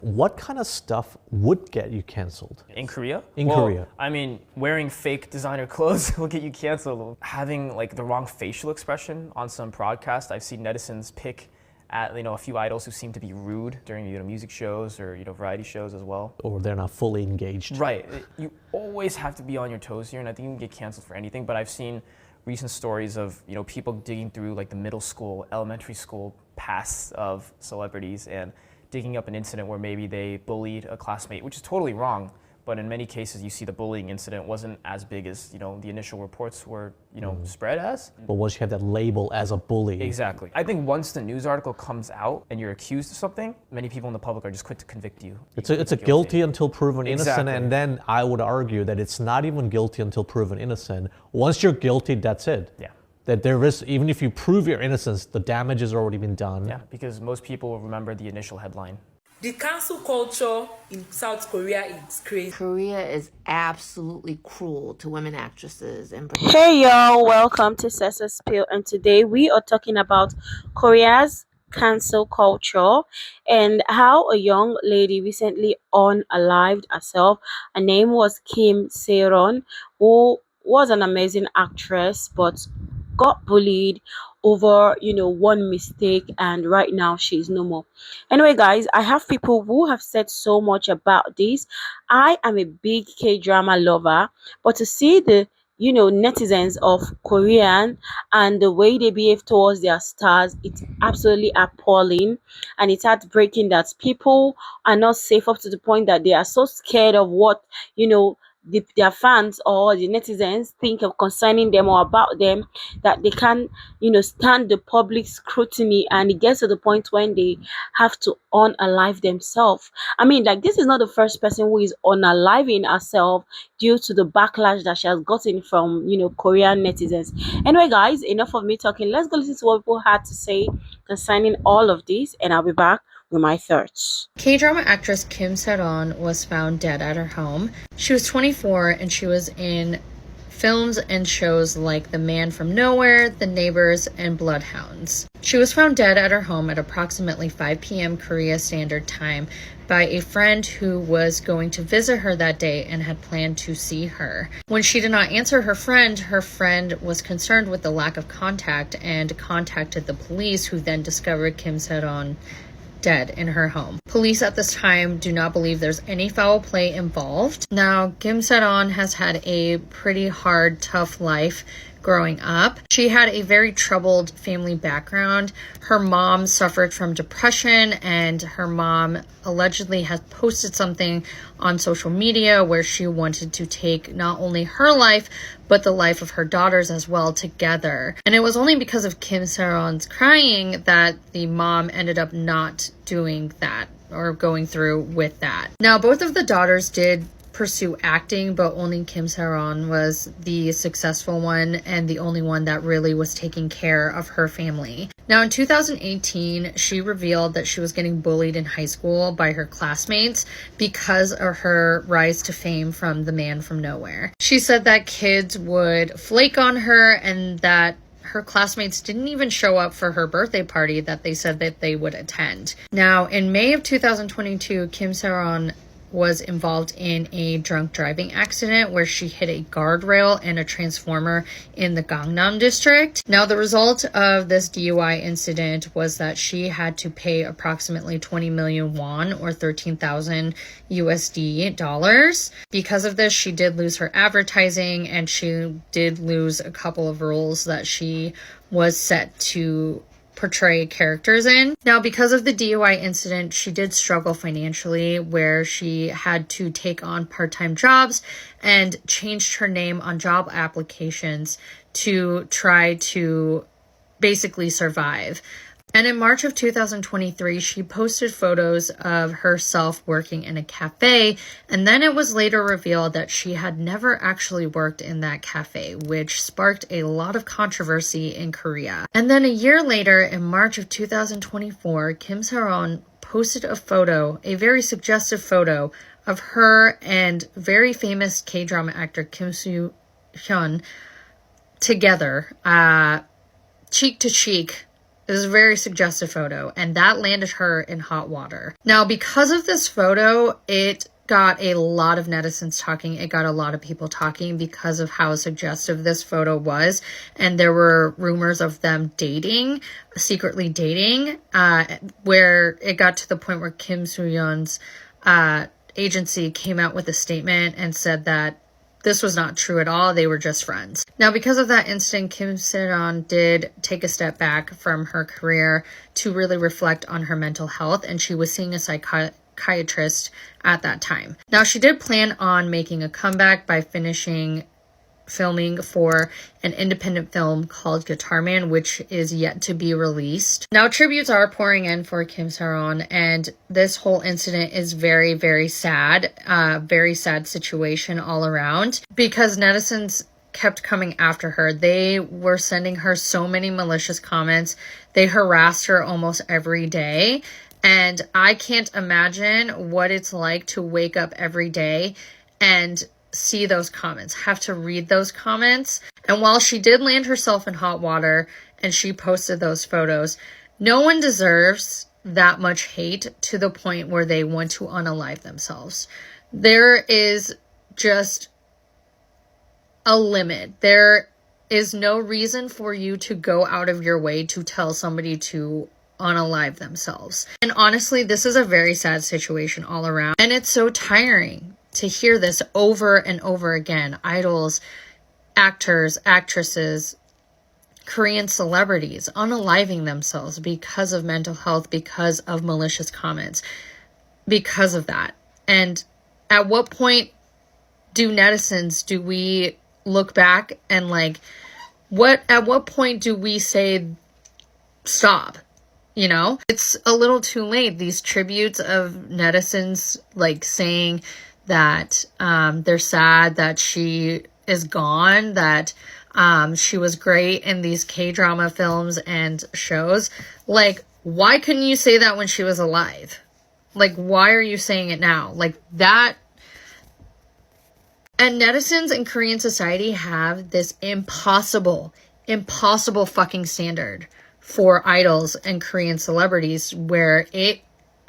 What kind of stuff would get you canceled? In Korea? In Korea. I mean, wearing fake designer clothes will get you canceled. Having like the wrong facial expression on some broadcast, I've seen netizens pick at a few idols who seem to be rude during music shows or variety shows as well. Or they're not fully engaged. Right. You always have to be on your toes here, and I think you can get canceled for anything. But I've seen recent stories of people digging through like the middle school, elementary school pasts of celebrities and digging up an incident where maybe they bullied a classmate, which is totally wrong. But in many cases, you see the bullying incident wasn't as big as the initial reports were spread as. But once you have that label as a bully. Exactly. I think once the news article comes out and you're accused of something, many people in the public are just quick to convict you. It's a guilty until proven innocent, Exactly. and then I would argue that it's not even guilty until proven innocent. Once you're guilty, that's it. Yeah. That there is, even if you prove your innocence, the damage has already been done. Yeah, because most people will remember the initial headline. The cancel culture in South Korea is crazy. Korea is absolutely cruel to women actresses. Hey y'all, welcome to Sessa Spill, and today we are talking about Korea's cancel culture and how a young lady recently unalived herself. Her name was Kim Sae-ron, who was an amazing actress but got bullied over one mistake, and right now she's no more. Anyway guys, I have people who have said so much about this. I am a big K-drama lover, but to see the netizens of Korean and the way they behave towards their stars, it's absolutely appalling, and it's heartbreaking that people are not safe up to the point that they are so scared of what their fans or the netizens think of concerning them or about them, that they can stand the public scrutiny, and it gets to the point when they have to unalive themselves. I mean, like, this is not the first person who is unaliving herself due to the backlash that she has gotten from Korean netizens. Anyway guys, enough of me talking. Let's go listen to what people had to say concerning all of this, and I'll be back with my thoughts. K-drama actress Kim Sae-ron was found dead at her home. She was 24 and she was in films and shows like The Man from Nowhere, The Neighbors, and Bloodhounds. She was found dead at her home at approximately 5 p.m. Korea Standard Time by a friend who was going to visit her that day and had planned to see her. When she did not answer her friend was concerned with the lack of contact and contacted the police, who then discovered Kim Sae-ron dead in her home. Police at this time do not believe there's any foul play involved. Now, Kim Sae-ron has had a pretty hard, tough life growing up. She had a very troubled family background. Her mom suffered from depression, and her mom allegedly has posted something on social media where she wanted to take not only her life, but the life of her daughters as well together. And it was only because of Kim Sae-ron's crying that the mom ended up not doing that or going through with that. Now, both of the daughters did pursue acting, but only Kim Sae-ron was the successful one and the only one that really was taking care of her family. Now, in 2018, she revealed that she was getting bullied in high school by her classmates because of her rise to fame from The Man from Nowhere. She said that kids would flake on her and that her classmates didn't even show up for her birthday party that they said that they would attend. Now, in May of 2022, Kim Sae-ron was involved in a drunk driving accident where she hit a guardrail and a transformer in the Gangnam district. Now, the result of this DUI incident was that she had to pay approximately 20 million won or 13,000 USD dollars. Because of this, she did lose her advertising, and she did lose a couple of roles that she was set to portray characters in. Now, because of the DUI incident, she did struggle financially, where she had to take on part-time jobs and changed her name on job applications to try to basically survive. And in March of 2023, she posted photos of herself working in a cafe, and then it was later revealed that she had never actually worked in that cafe, which sparked a lot of controversy in Korea. And then a year later, in March of 2024, Kim Sae-ron posted a photo, a very suggestive photo, of her and very famous K-drama actor Kim Soo-hyun together, cheek to cheek, It was a very suggestive photo, and that landed her in hot water. Now, because of this photo, it got a lot of netizens talking. It got a lot of people talking because of how suggestive this photo was. And there were rumors of them dating, secretly dating, where it got to the point where Kim Sae-ron's agency came out with a statement and said that this was not true at all. They were just friends. Now, because of that incident, Kim Sae-ron did take a step back from her career to really reflect on her mental health, and she was seeing a psychiatrist at that time. Now, she did plan on making a comeback by finishing filming for an independent film called Guitar Man, which is yet to be released. Now, tributes are pouring in for Kim Sae-ron, and this whole incident is very, very sad. Very sad situation all around, because netizens kept coming after her. They were sending her so many malicious comments. They harassed her almost every day. And I can't imagine what it's like to wake up every day and see those comments, have to read those comments. And while she did land herself in hot water and she posted those photos, no one deserves that much hate to the point where they want to unalive themselves. There is just a limit. There is no reason for you to go out of your way to tell somebody to unalive themselves. And honestly, this is a very sad situation all around. And it's so tiring to hear this over and over again. Idols, actors, actresses, Korean celebrities unaliving themselves because of mental health, because of malicious comments, because of that. And at what point do we look back and at what point do we say stop? You know, it's a little too late. These tributes of netizens saying that they're sad that she is gone, that she was great in these K-drama films and shows. Why couldn't you say that when she was alive? Why are you saying it now? That. And netizens in Korean society have this impossible fucking standard for idols and Korean celebrities, where it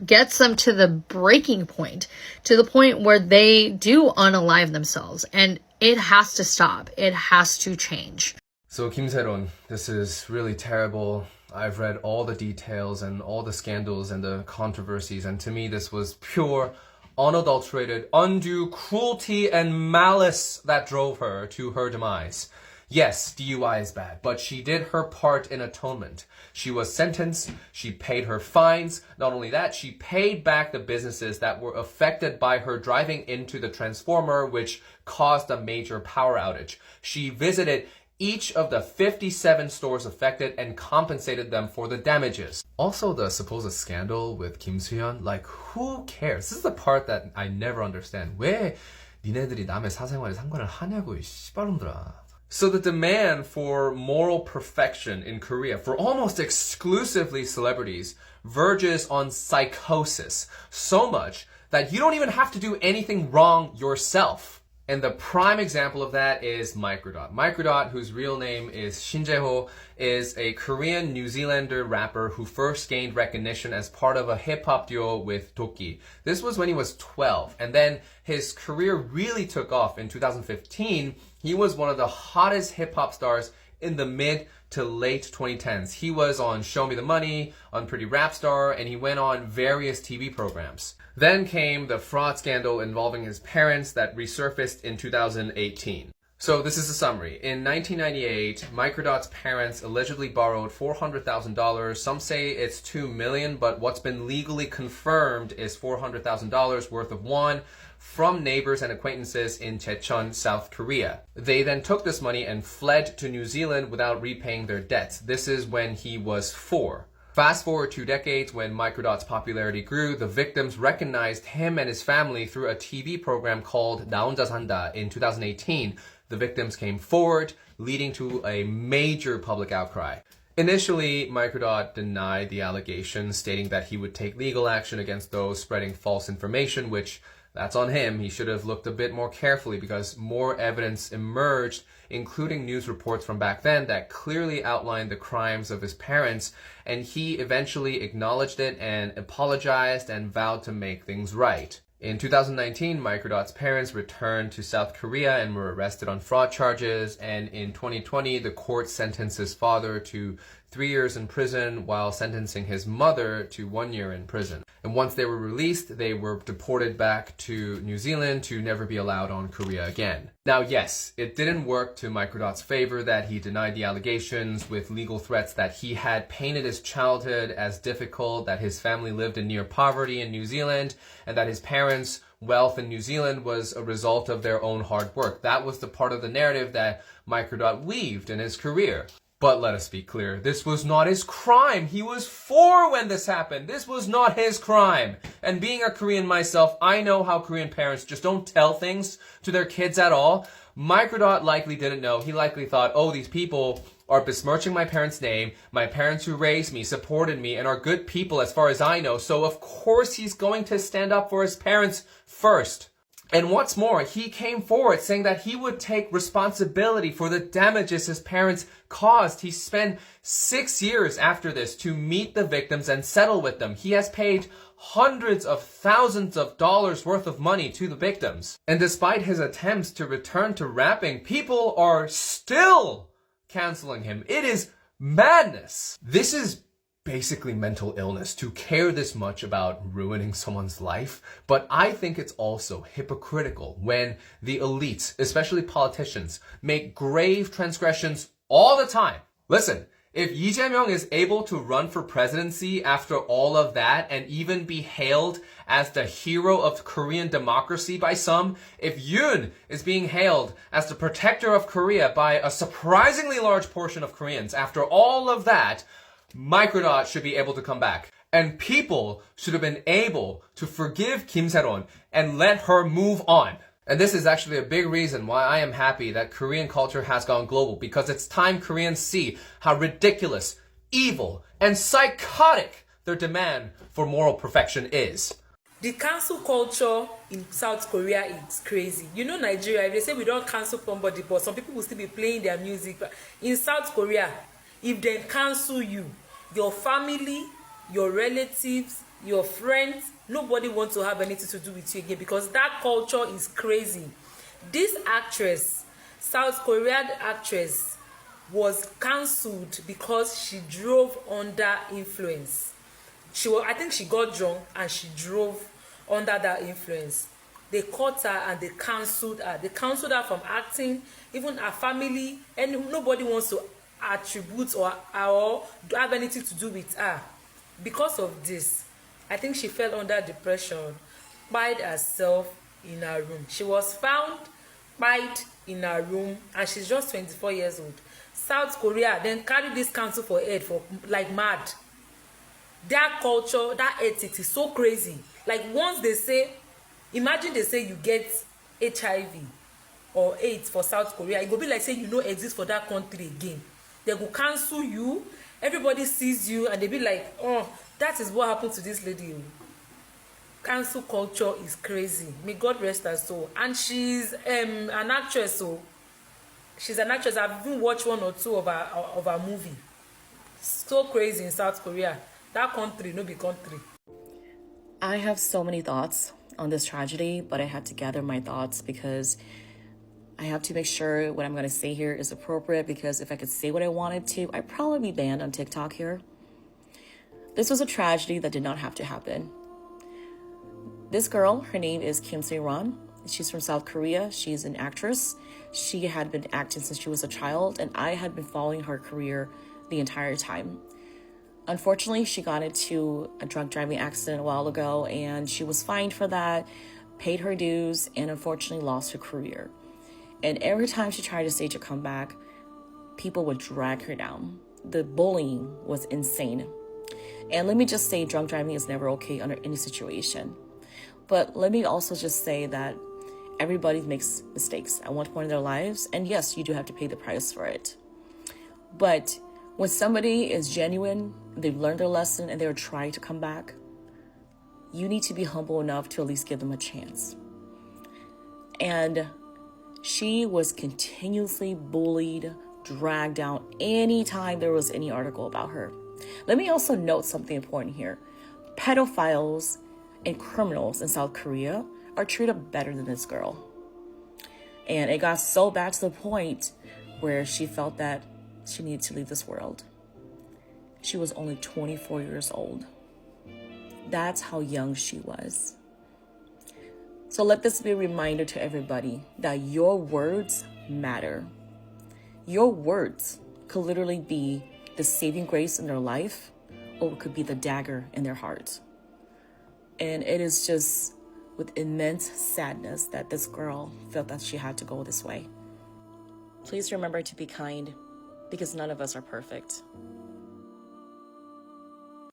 gets them to the breaking point, to the point where they do unalive themselves, and it has to stop. It has to change. So Kim Sae-ron, this is really terrible. I've read all the details and all the scandals and the controversies, and to me this was pure, unadulterated, undue cruelty and malice that drove her to her demise. Yes, DUI is bad, but she did her part in atonement. She was sentenced, she paid her fines. Not only that, she paid back the businesses that were affected by her driving into the transformer, which caused a major power outage. She visited each of the 57 stores affected and compensated them for the damages. Also, the supposed scandal with Kim Sae-ron, who cares? This is the part that I never understand. 왜 니네들이 남의 사생활에 상관을 하냐고, 이 씨발놈들아. So the demand for moral perfection in Korea for almost exclusively celebrities verges on psychosis, so much that you don't even have to do anything wrong yourself. And the prime example of that is Microdot. Microdot, whose real name is Shin Jae-ho, is a Korean New Zealander rapper who first gained recognition as part of a hip-hop duo with Toki. This was when he was 12, and then his career really took off in 2015. He was one of the hottest hip-hop stars in the mid to late 2010s. He was on Show Me the Money, on Pretty Rap Star, and he went on various TV programs. Then came the fraud scandal involving his parents that resurfaced in 2018. So this is a summary. In 1998, Microdot's parents allegedly borrowed $400,000. Some say it's $2 million, but what's been legally confirmed is $400,000 worth of won from neighbors and acquaintances in Jecheon, South Korea. They then took this money and fled to New Zealand without repaying their debts. This is when he was 4. Fast forward 2 decades, when Microdot's popularity grew, the victims recognized him and his family through a TV program called 나 혼자 산다 in 2018. The victims came forward, leading to a major public outcry. Initially, Microdot denied the allegations, stating that he would take legal action against those spreading false information, which That's on him. He should have looked a bit more carefully because more evidence emerged, including news reports from back then that clearly outlined the crimes of his parents, and he eventually acknowledged it and apologized and vowed to make things right. In 2019, Microdot's parents returned to South Korea and were arrested on fraud charges, and in 2020, the court sentenced his father to 3 years in prison while sentencing his mother to 1 year in prison. And once they were released, they were deported back to New Zealand to never be allowed on Korea again. Now, yes, it didn't work to Microdot's favor that he denied the allegations with legal threats that he had painted his childhood as difficult, that his family lived in near poverty in New Zealand, and that his parents' wealth in New Zealand was a result of their own hard work. That was the part of the narrative that Microdot weaved in his career. But let us be clear, this was not his crime. He was 4 when this happened. This was not his crime. And being a Korean myself, I know how Korean parents just don't tell things to their kids at all. Microdot likely didn't know. He likely thought, oh, these people are besmirching my parents' name. My parents who raised me, supported me, and are good people as far as I know. So of course he's going to stand up for his parents first. And what's more, he came forward saying that he would take responsibility for the damages his parents caused. He spent 6 years after this to meet the victims and settle with them. He has paid hundreds of thousands of dollars worth of money to the victims. And despite his attempts to return to rapping, people are still canceling him. It is madness. This is basically mental illness to care this much about ruining someone's life, but I think it's also hypocritical when the elites, especially politicians, make grave transgressions all the time. Listen, if Lee Jae-myung is able to run for presidency after all of that and even be hailed as the hero of Korean democracy by some, if Yoon is being hailed as the protector of Korea by a surprisingly large portion of Koreans after all of that, Microdot should be able to come back. And people should have been able to forgive Kim Sae-ron and let her move on. And this is actually a big reason why I am happy that Korean culture has gone global, because it's time Koreans see how ridiculous, evil, and psychotic their demand for moral perfection is. The cancel culture in South Korea is crazy. You know, Nigeria, if they say we don't cancel somebody, but some people will still be playing their music. But in South Korea, if they cancel you, your family, your relatives, your friends, nobody wants to have anything to do with you again, because that culture is crazy. This actress, South Korean actress, was cancelled because she drove under influence. I think she got drunk and she drove under that influence. They caught her and they cancelled her. They cancelled her from acting, even her family, and nobody wants to attribute or have anything to do with her. Because of this, I think she fell under depression, spied herself in her room. She was found spied in her room, and she's just 24 years old. South Korea then carried this council for head for like mad. Their culture, that ethics is so crazy. Like once they say, imagine they say you get HIV or AIDS for South Korea, it go be like say you no exist for that country again. They go cancel you, everybody sees you, and they be like, oh, that is what happened to this lady. Cancel culture is crazy. May God rest her soul. And she's an actress, so she's an actress. I've even watched 1 or 2 of her movie. So crazy in South Korea. That country, no be country. I have so many thoughts on this tragedy, but I had to gather my thoughts because I have to make sure what I'm going to say here is appropriate, because if I could say what I wanted to, I'd probably be banned on TikTok here. This was a tragedy that did not have to happen. This girl, her name is Kim Sae-ron. She's from South Korea. She's an actress. She had been acting since she was a child, and I had been following her career the entire time. Unfortunately, she got into a drunk driving accident a while ago, and she was fined for that, paid her dues, and unfortunately lost her career. And every time she tried to stage a comeback, people would drag her down. The bullying was insane. And let me just say, drunk driving is never okay under any situation. But let me also just say that everybody makes mistakes at one point in their lives. And yes, you do have to pay the price for it. But when somebody is genuine, they've learned their lesson, and they're trying to come back, you need to be humble enough to at least give them a chance. And she was continuously bullied, dragged down anytime there was any article about her. Let me also note something important here. Pedophiles and criminals in South Korea are treated better than this girl. And it got so bad to the point where she felt that she needed to leave this world. She was only 24 years old. That's how young she was. So let this be a reminder to everybody that your words matter. Your words could literally be the saving grace in their life, or it could be the dagger in their heart. And it is just with immense sadness that this girl felt that she had to go this way. Please remember to be kind, because none of us are perfect.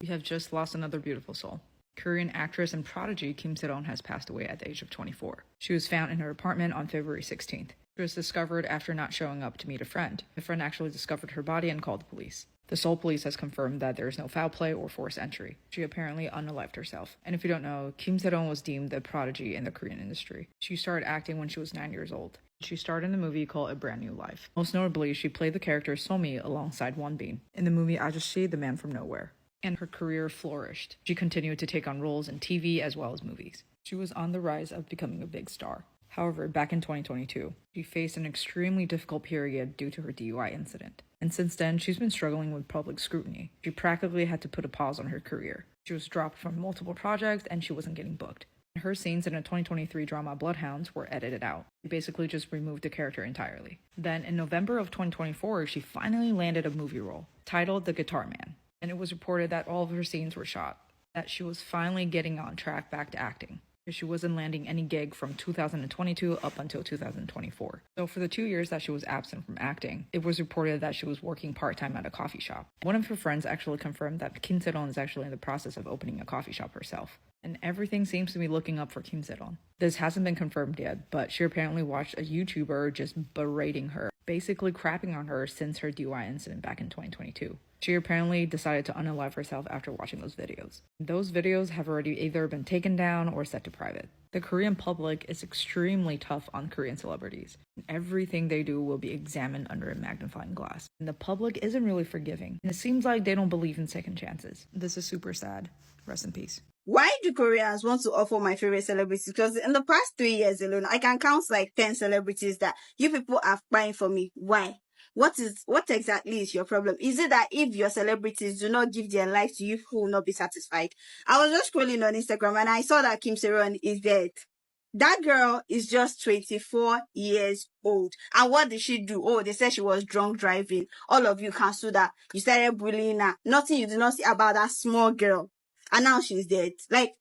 We have just lost another beautiful soul. Korean actress and prodigy Kim Sae-ron has passed away at the age of 24. She was found in her apartment on February 16th. She was discovered after not showing up to meet a friend. The friend actually discovered her body and called the police. The Seoul police has confirmed that there is no foul play or forced entry. She apparently unalived herself. And if you don't know, Kim Sae-ron was deemed a prodigy in the Korean industry. She started acting when she was 9 years old. She starred in the movie called A Brand New Life. Most notably, she played the character Somi alongside Wonbin in the movie Ajashi, the Man from Nowhere. And her career flourished. She continued to take on roles in TV as well as movies. She was on the rise of becoming a big star. However, back in 2022, she faced an extremely difficult period due to her DUI incident. And since then, she's been struggling with public scrutiny. She practically had to put a pause on her career. She was dropped from multiple projects and she wasn't getting booked. Her scenes in a 2023 drama Bloodhounds were edited out. She basically just removed the character entirely. Then in November of 2024, she finally landed a movie role titled The Guitar Man. And it was reported that all of her scenes were shot, that she was finally getting on track back to acting. She wasn't landing any gig from 2022 up until 2024. So for the 2 years that she was absent from acting, it was reported that she was working part-time at a coffee shop. One of her friends actually confirmed that Kim Sae-ron is actually in the process of opening a coffee shop herself. And everything seems to be looking up for Kim Sae-ron. This hasn't been confirmed yet, but she apparently watched a YouTuber just berating her, basically crapping on her since her DUI incident back in 2022. She apparently decided to unalive herself after watching those videos. Those videos have already either been taken down or set to private. The Korean public is extremely tough on Korean celebrities. Everything they do will be examined under a magnifying glass. And the public isn't really forgiving. And it seems like they don't believe in second chances. This is super sad. Rest in peace. Why do Koreans want to offer my favorite celebrities? Because in the past 3 years alone, I can count like 10 celebrities that you people are buying for me. Why? What exactly is your problem? Is it that if your celebrities do not give their life to you, who will not be satisfied? I was just scrolling on Instagram and I saw that Kim Sae-ron is dead. That girl is just 24 years old. And what did she do? Oh, they said she was drunk driving. All of you cancelled that. You started bullying her. Nothing you did not see about that small girl. And now she's dead. Like,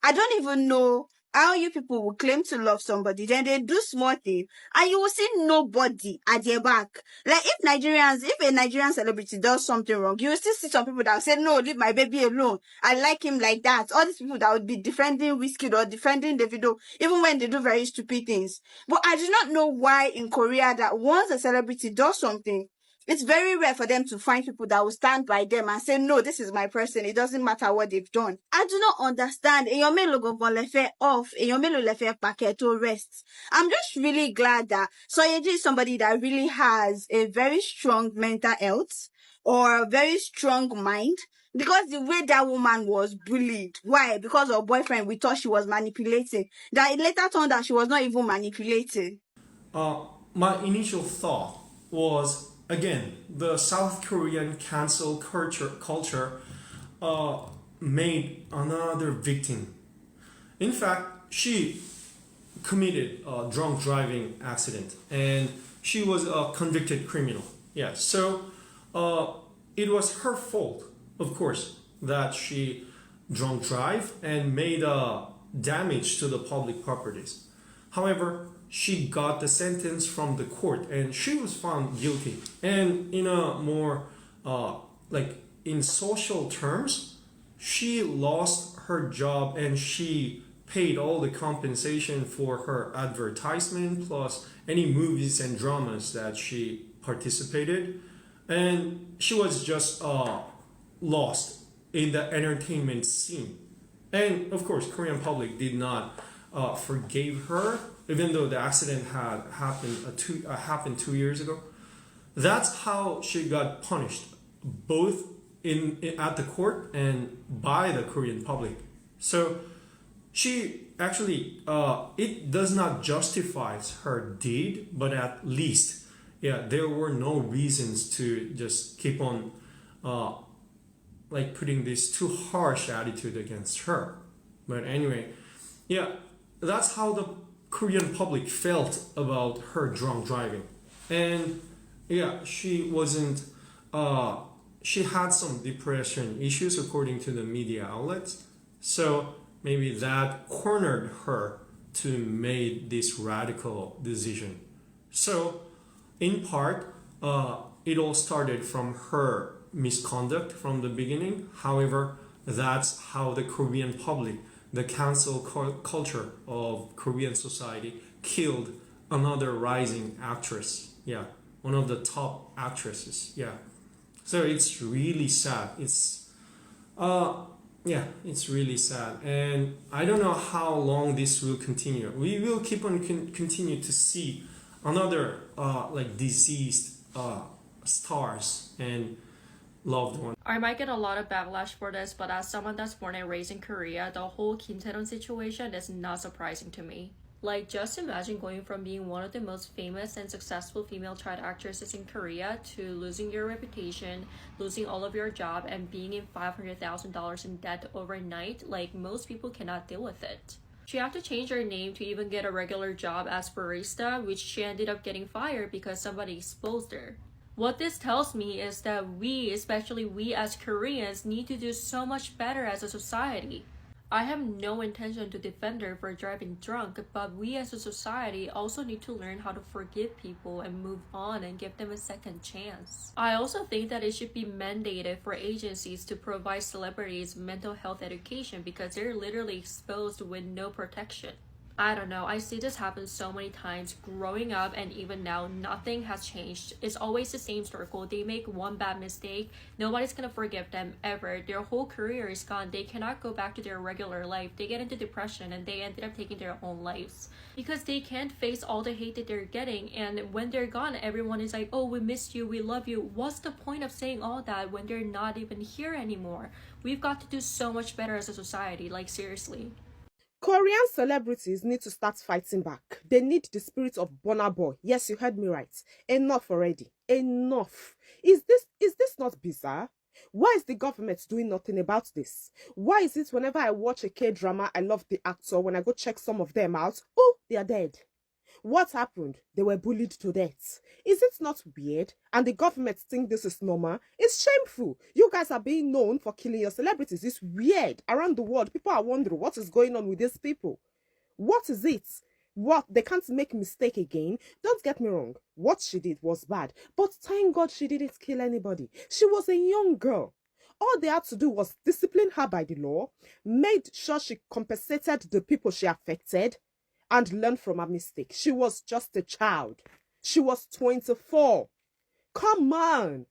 I don't even know how you people will claim to love somebody, then they do small thing, and you will see nobody at their back. Like, if a Nigerian celebrity does something wrong, you will still see some people that will say, no, leave my baby alone. I like him like that. All these people that would be defending Wizkid or defending Davido, even when they do very stupid things. But I do not know why in Korea that once a celebrity does something, it's very rare for them to find people that will stand by them and say, no, this is my person. It doesn't matter what they've done. I do not understand. Èèyàn mélòó gangan lẹ fẹ́ off. Èèyàn mélòó lẹ fẹ́ pa kẹ́ tó rest. I'm just really glad that Soyeji is somebody that really has a very strong mental health or a very strong mind. Because the way that woman was bullied. Why? Because her boyfriend, we thought she was manipulating. That it later turned out she was not even manipulating. My initial thought was, again, the South Korean cancel culture made another victim. In fact, she committed a drunk driving accident and she was a convicted criminal. Yeah, so it was her fault, of course, that she drunk drive and made damage to the public properties. However, she got the sentence from the court and she was found guilty. And in a more, in social terms, she lost her job and she paid all the compensation for her advertisement plus any movies and dramas that she participated. And she was just lost in the entertainment scene. And of course, Korean public did not forgave her, even though the accident had happened 2 years ago. That's how she got punished, both at the court and by the Korean public. So she actually, it does not justify her deed, but at least, yeah, there were no reasons to just keep on like putting this too harsh attitude against her. But anyway, yeah, that's how the Korean public felt about her drunk driving. And yeah, she wasn't, she had some depression issues according to the media outlets. So maybe that cornered her to make this radical decision. So in part, it all started from her misconduct from the beginning. However, that's how the Korean public, the cancel culture of Korean society, killed another rising actress. Yeah, one of the top actresses. Yeah, so it's really sad. It's yeah, it's really sad, and I don't know how long this will continue. We will keep on continue to see another like diseased stars and loved ones. I might get a lot of backlash for this, but as someone that's born and raised in Korea, the whole Kim Sae-ron situation is not surprising to me. Like, just imagine going from being one of the most famous and successful female child actresses in Korea to losing your reputation, losing all of your job, and being in $500,000 in debt overnight. Like, most people cannot deal with it. She had to change her name to even get a regular job as barista, which she ended up getting fired because somebody exposed her. What this tells me is that we, especially we as Koreans, need to do so much better as a society. I have no intention to defend her for driving drunk, but we as a society also need to learn how to forgive people and move on and give them a second chance. I also think that it should be mandated for agencies to provide celebrities mental health education because they're literally exposed with no protection. I don't know, I see this happen so many times growing up, and even now nothing has changed. It's always the same circle. They make one bad mistake, nobody's gonna forgive them ever. Their whole career is gone. They cannot go back to their regular life. They get into depression and they ended up taking their own lives because they can't face all the hate that they're getting. And when they're gone, everyone is like, oh, we missed you, we love you. What's the point of saying all that when they're not even here anymore? We've got to do so much better as a society, like seriously. Korean celebrities need to start fighting back. They need the spirit of Burna Boy. Yes, you heard me right. Enough already. Enough. Is this not bizarre? Why is the government doing nothing about this? Why is it whenever I watch a K-drama, I love the actor, when I go check some of them out, oh, they are dead. What happened? They were bullied to death. Is it not weird? And the government think this is normal? It's shameful. You guys are being known for killing your celebrities. It's weird. Around the world, people are wondering what is going on with these people. What is it? What? They can't make mistake again? Don't get me wrong. What she did was bad. But thank God she didn't kill anybody. She was a young girl. All they had to do was discipline her by the law, made sure she compensated the people she affected, and learn from her mistake. She was just a child. She was 24. Come on.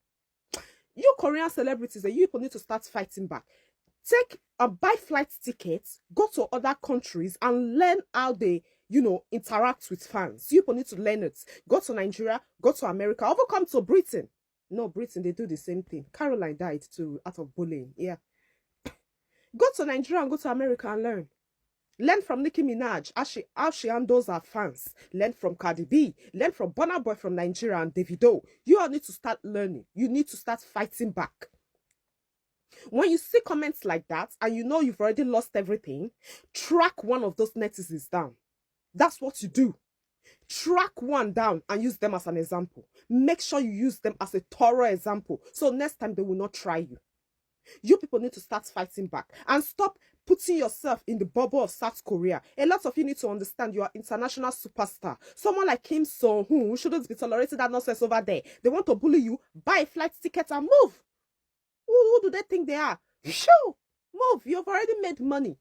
You Korean celebrities and you people need to start fighting back. Take a buy flight tickets, go to other countries and learn how they, interact with fans. You people need to learn it. Go to Nigeria, go to America, or come to Britain. No, Britain, they do the same thing. Caroline died too out of bullying. Yeah. Go to Nigeria and go to America and learn. Learn from Nicki Minaj, how she handles her fans. Learn from Cardi B. Learn from Burna Boy from Nigeria and Davido. You all need to start learning. You need to start fighting back. When you see comments like that, and you know you've already lost everything, track one of those netizens down. That's what you do. Track one down and use them as an example. Make sure you use them as a thorough example, so next time they will not try you. You people need to start fighting back and stop putting yourself in the bubble of South Korea. A lot of you need to understand you are international superstar. Someone like Kim Sae-ron shouldn't be tolerating that nonsense over there. They want to bully you, buy a flight ticket and move. Who do they think they are? Shoo! Move. You've already made money.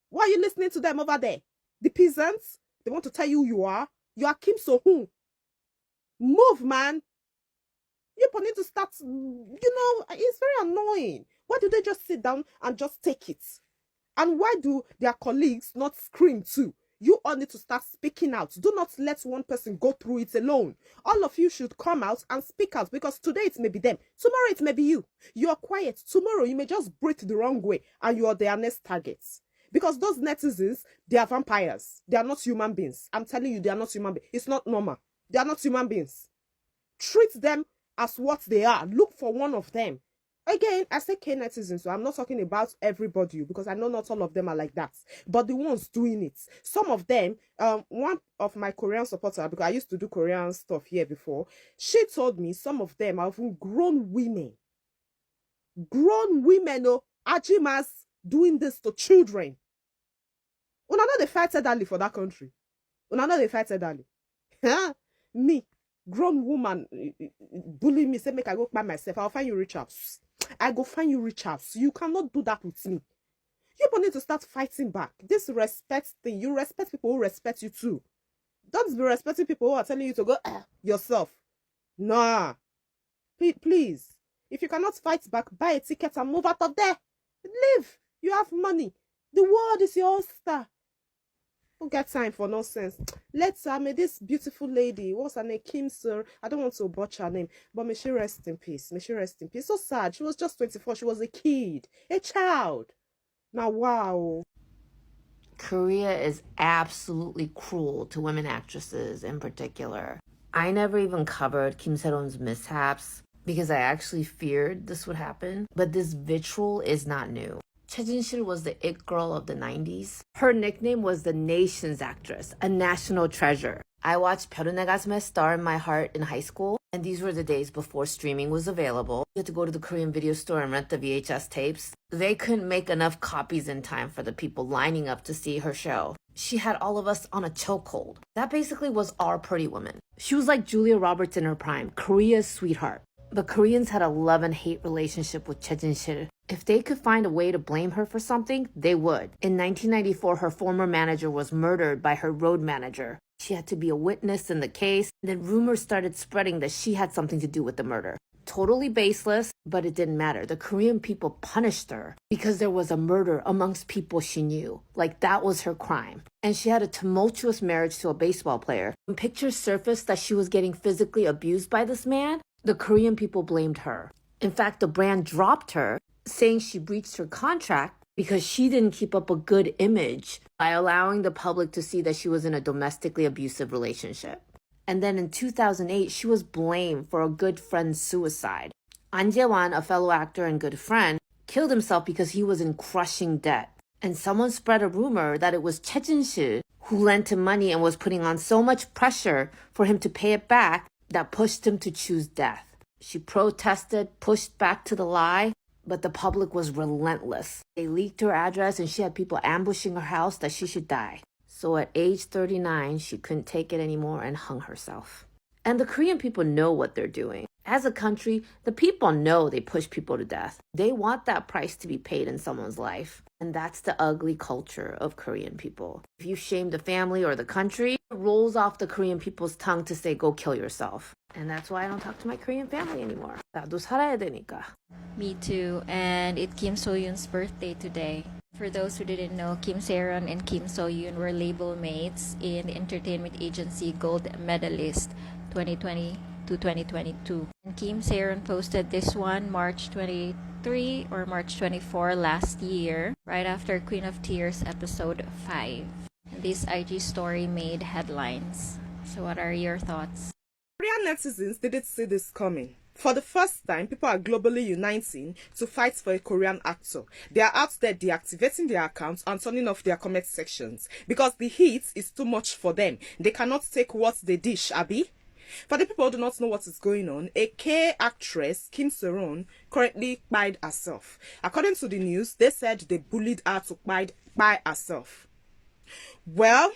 Why are you listening to them over there? The peasants? They want to tell you you are. You are Kim Sae-ron. Move, man. You people need to start, it's very annoying. Why do they just sit down and just take it? And why do their colleagues not scream too? You all need to start speaking out. Do not let one person go through it alone. All of you should come out and speak out, because today it may be them. Tomorrow it may be you. You are quiet. Tomorrow you may just breathe the wrong way and you are their next targets. Because those netizens, they are vampires. They are not human beings. I'm telling you, they are not human beings. It's not normal. They are not human beings. Treat them as what they are. Look for one of them. Again, I say K netizens, so I'm not talking about everybody, because I know not all of them are like that. But the ones doing it, some of them, one of my Korean supporters, because I used to do Korean stuff here before, she told me some of them are even grown women. Grown women, oh, ajimas doing this to children. Una know they fight elderly for that country. Una know they fight elderly. Me, grown woman, bully me, say make I go by myself. I'll find you rich house. I go find you rich house. You cannot do that with me. You need to start fighting back. This respect thing, you respect people who respect you too. Don't be respecting people who are telling you to go yourself. Nah. Please. If you cannot fight back, buy a ticket and move out of there. Live. You have money. The world is your oyster. Don't get time for nonsense. Let's may this beautiful lady, what's her name? Kim Sae-ron. I don't want to butcher her name, but may she rest in peace. May she rest in peace. So sad. She was just 24. She was a kid, a child. Now, wow. Korea is absolutely cruel to women actresses in particular. I never even covered Kim Sae-ron's mishaps because I actually feared this would happen, but this vitriol is not new. Choi Jin-sil was the it girl of the 90s. Her nickname was the nation's actress, a national treasure. I watched 별은의 가슴에 Star in My Heart in high school, and these were the days before streaming was available. You had to go to the Korean video store and rent the VHS tapes. They couldn't make enough copies in time for the people lining up to see her show. She had all of us on a chokehold. That basically was our Pretty Woman. She was like Julia Roberts in her prime, Korea's sweetheart. But Koreans had a love and hate relationship with Choi Jin-sil. If they could find a way to blame her for something, they would. In 1994, her former manager was murdered by her road manager. She had to be a witness in the case, and then rumors started spreading that she had something to do with the murder. Totally baseless, but it didn't matter. The Korean people punished her because there was a murder amongst people she knew. Like, that was her crime. And she had a tumultuous marriage to a baseball player. When pictures surfaced that she was getting physically abused by this man, the Korean people blamed her. In fact, the brand dropped her, saying she breached her contract because she didn't keep up a good image by allowing the public to see that she was in a domestically abusive relationship. And then in 2008, she was blamed for a good friend's suicide. An Jae-wan, a fellow actor and good friend, killed himself because he was in crushing debt. And someone spread a rumor that it was Choi Jin-sil who lent him money and was putting on so much pressure for him to pay it back that pushed him to choose death. She protested, pushed back to the lie, but the public was relentless. They leaked her address and she had people ambushing her house that she should die. So at age 39, she couldn't take it anymore and hung herself. And the Korean people know what they're doing. As a country, the people know they push people to death. They want that price to be paid in someone's life. And that's the ugly culture of Korean people. If you shame the family or the country, it rolls off the Korean people's tongue to say, go kill yourself. And that's why I don't talk to my Korean family anymore. 나도 살아야 되니까. Me too, and it's Kim So-yoon's birthday today. For those who didn't know, Kim Sae-ron and Kim So-yoon were label mates in the entertainment agency Gold Medalist 2020 to 2022. And Kim Sae-ron posted this one March 23 or March 24 last year, right after Queen of Tears episode 5. And this IG story made headlines. So what are your thoughts? Korean netizens didn't see this coming. For the first time, people are globally uniting to fight for a Korean actor. They are out there deactivating their accounts and turning off their comment sections because the heat is too much for them. They cannot take what they dish, Abby. For the people who do not know what is going on, a K actress, Kim Sae-ron, currently kpied herself. According to the news, they said they bullied her to kpai herself. Well,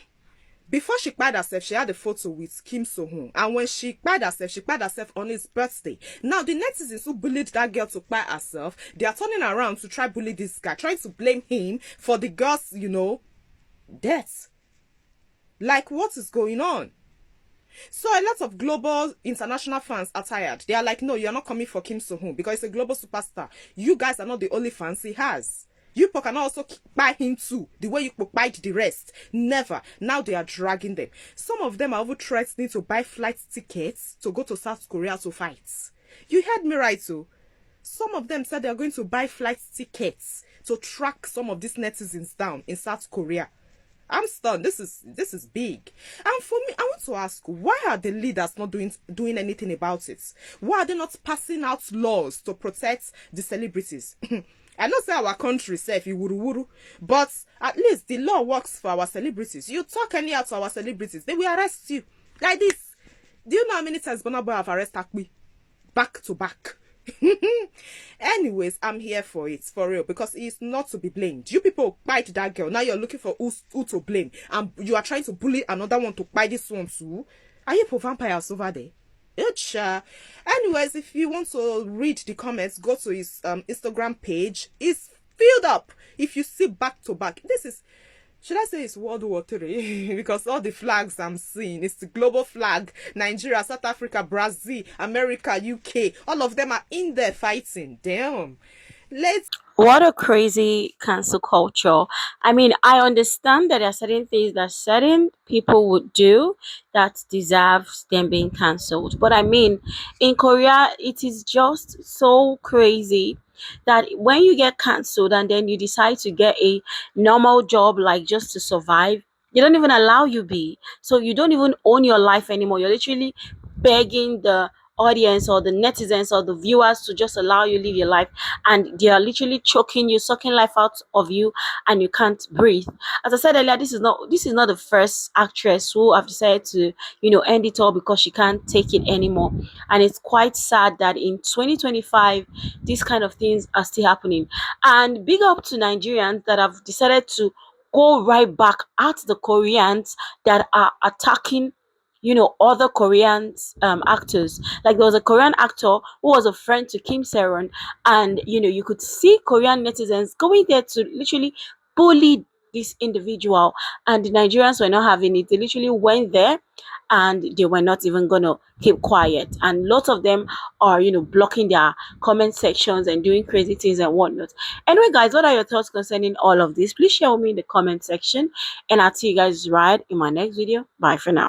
before she kpied herself, she had a photo with Kim So-hoon. And when she kpied herself on his birthday. Now, the netizens who bullied that girl to kpai herself, they are turning around to try bully this guy, trying to blame him for the girl's, death. Like, what is going on? So a lot of global international fans are tired. They are like, no, you're not coming for Kim So-hoon because he's a global superstar. You guys are not the only fans he has. You people can also buy him too, the way you buy the rest. Never. Now they are dragging them. Some of them are even threatening to buy flight tickets to go to South Korea to fight. You heard me right, too. Some of them said they are going to buy flight tickets to track some of these netizens down in South Korea. I'm stunned. This is big. And for me, I want to ask, why are the leaders not doing anything about it? Why are they not passing out laws to protect the celebrities? I know say our country safe wuru, but at least the law works for our celebrities. You talk anyhow to our celebrities, they will arrest you. Like this. Do you know how many times Burna Boy have arrested Akpi? Back to back. Anyways, I'm here for it, for real, because it's not to be blamed. You people bite that girl. Now you're looking for who to blame, and you are trying to bully another one to bite this one too. Are you vampires over there? Anyways, if you want to read the comments, go to his Instagram page. It's filled up. If you see back to back, this is, should I say it's World War III? Because all the flags I'm seeing, it's the global flag. Nigeria, South Africa, Brazil, America, UK. All of them are in there fighting. Damn. What a crazy cancel culture. I mean, I understand that there are certain things that certain people would do that deserves them being cancelled. But I mean, in Korea, it is just so crazy that when you get cancelled and then you decide to get a normal job, like just to survive, they don't even allow you be. So you don't even own your life anymore. You're literally begging the audience or the netizens or the viewers to just allow you live your life, and they are literally choking you, sucking life out of you, and you can't breathe. As I said earlier, this is not the first actress who have decided to end it all because she can't take it anymore. And it's quite sad that in 2025 these kind of things are still happening. And big up to Nigerians that have decided to go right back at the Koreans that are attacking other Korean actors. Like there was a Korean actor who was a friend to Kim Sae-ron, and you could see Korean netizens going there to literally bully this individual, and the Nigerians were not having it. They literally went there and they were not even gonna keep quiet, and lots of them are blocking their comment sections and doing crazy things and whatnot. Anyway, guys, what are your thoughts concerning all of this? Please share with me in the comment section, and I'll see you guys right in my next video. Bye for now.